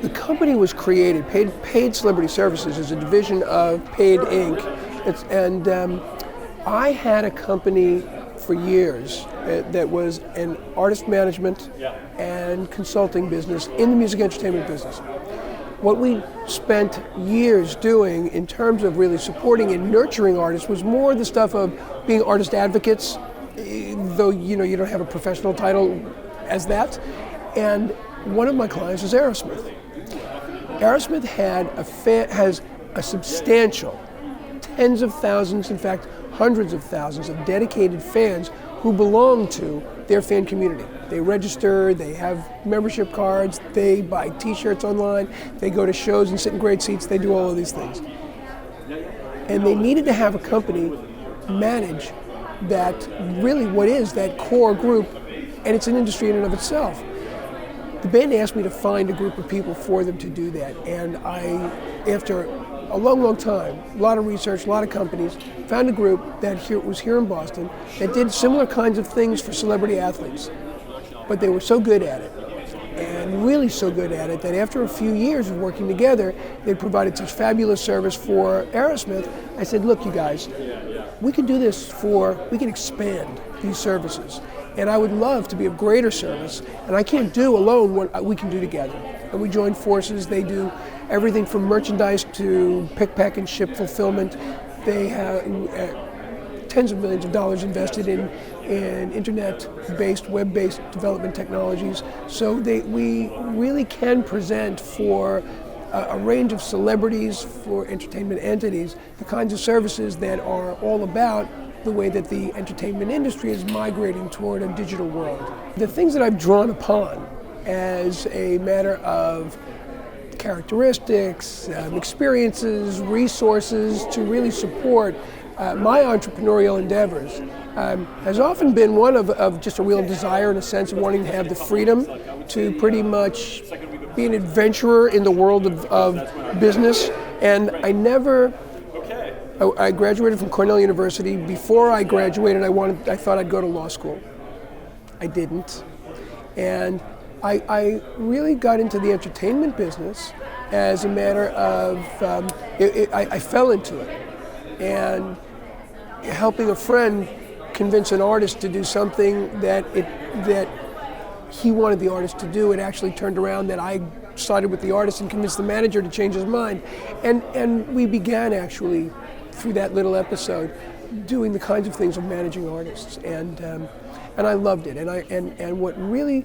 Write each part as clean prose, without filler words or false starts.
The company was created, Paid Celebrity Services is a division of Paid Inc. I had a company for years that was an artist management and consulting business in the music entertainment business. What we spent years doing in terms of really supporting and nurturing artists was more the stuff of being artist advocates, though you don't have a professional title as that. And one of my clients was Aerosmith. Aerosmith has a substantial, tens of thousands, in fact, hundreds of thousands of dedicated fans who belong to their fan community. They register, they have membership cards, they buy t-shirts online, they go to shows and sit in great seats, they do all of these things. And they needed to have a company manage that, really what is that core group, and it's an industry in and of itself. The band asked me to find a group of people for them to do that, and after a long time, a lot of research, a lot of companies, found a group that was here in Boston that did similar kinds of things for celebrity athletes. But they were so good at it, and really so good at it, that after a few years of working together, they provided such fabulous service for Aerosmith. I said, look, you guys, we can do this we can expand these services. And I would love to be of greater service, and I can't do alone what we can do together. And we joined forces. They do everything from merchandise to pick, pack, and ship fulfillment. They have tens of millions of dollars invested in internet-based, web-based development technologies. So we really can present for a range of celebrities, for entertainment entities, the kinds of services that are all about the way that the entertainment industry is migrating toward a digital world. The things that I've drawn upon as a matter of characteristics, experiences, resources to really support my entrepreneurial endeavors has often been one of just a real desire and a sense of wanting to have the freedom to pretty much be an adventurer in the world of business. And I graduated from Cornell University. Before I graduated, I thought I'd go to law school. I didn't. And I really got into the entertainment business as a matter of, I fell into it. And helping a friend convince an artist to do something that he wanted the artist to do, it actually turned around that I sided with the artist and convinced the manager to change his mind. And we began actually, through that little episode, doing the kinds of things of managing artists. And I loved it. And what really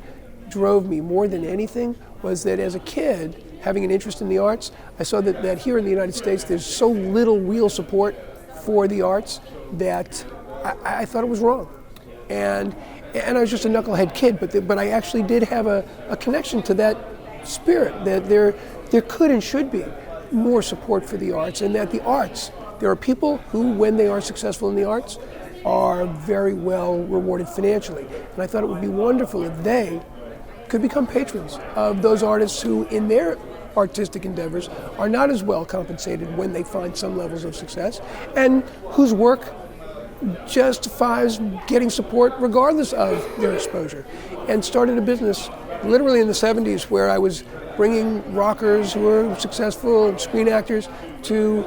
drove me more than anything was that as a kid, having an interest in the arts, I saw that here in the United States there's so little real support for the arts that I thought it was wrong. And I was just a knucklehead kid, but I actually did have a connection to that spirit, that there could and should be more support for the arts, and that the arts, there are people who, when they are successful in the arts, are very well rewarded financially. And I thought it would be wonderful if they could become patrons of those artists who, in their artistic endeavors, are not as well compensated when they find some levels of success, and whose work justifies getting support regardless of their exposure. And started a business literally in the 70s where I was bringing rockers who were successful and screen actors to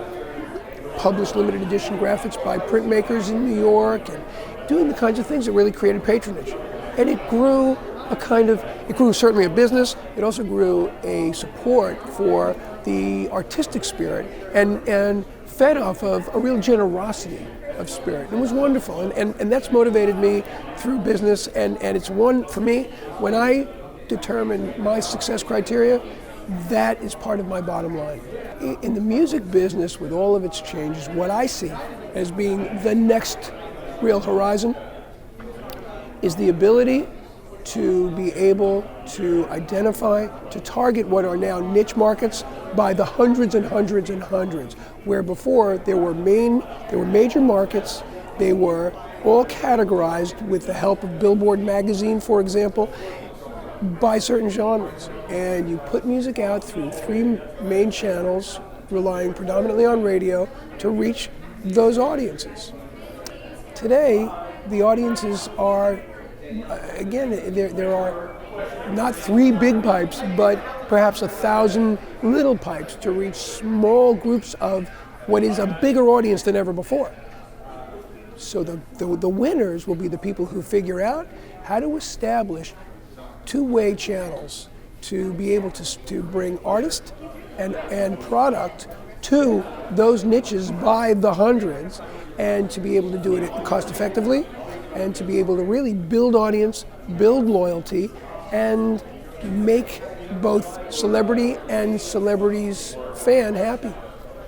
publish limited edition graphics by printmakers in New York, and doing the kinds of things that really created patronage. And it grew it grew certainly a business. It also grew a support for the artistic spirit and fed off of a real generosity of spirit. It was wonderful, and that's motivated me through business, and it's one, for me, when I determine my success criteria, that is part of my bottom line. In the music business, with all of its changes, what I see as being the next real horizon is the ability to be able to identify, to target what are now niche markets by the hundreds and hundreds and hundreds, where before there were major markets. They were all categorized with the help of Billboard magazine, for example, by certain genres. And you put music out through 3 main channels, relying predominantly on radio, to reach those audiences. Today, the audiences are, again, there are not 3 big pipes, but perhaps 1,000 little pipes to reach small groups of what is a bigger audience than ever before. So the winners will be the people who figure out how to establish two-way channels to be able to bring artist and product to those niches by the hundreds, and to be able to do it cost effectively, and to be able to really build audience, build loyalty, and make both celebrity and celebrity's fan happy.